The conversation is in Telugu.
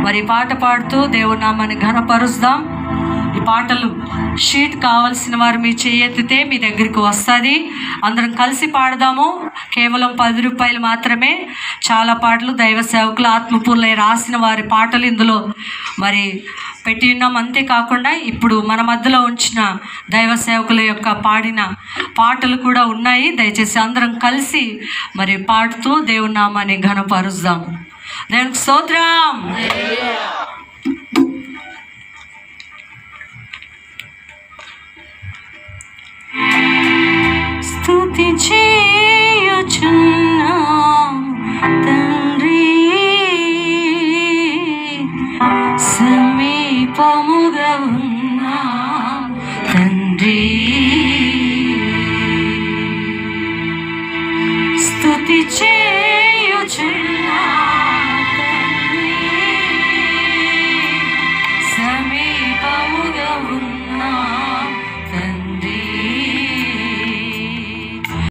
మరి పాట పాడుతూ దేవుని నామాన్ని ఘనపరుస్తాం. ఈ పాటలు షీట్ కావాల్సిన వారు మీ చేయెత్తితే మీ దగ్గరికి వస్తుంది. అందరం కలిసి పాడదాము. కేవలం 10 రూపాయలు మాత్రమే. చాలా పాటలు దైవ సేవకులు ఆత్మపూర్లై రాసిన వారి పాటలు ఇందులో మరి పెట్టి ఉన్నాం. అంతేకాకుండా ఇప్పుడు మన మధ్యలో ఉంచిన దైవ సేవకుల యొక్క పాడిన పాటలు కూడా ఉన్నాయి. దయచేసి అందరం కలిసి మరి పాడుతూ దేవుని నామాన్ని ఘనపరుస్తాం. దేవునికి స్తోత్రం. స్తుతి చేయుచున్నాం తండ్రి,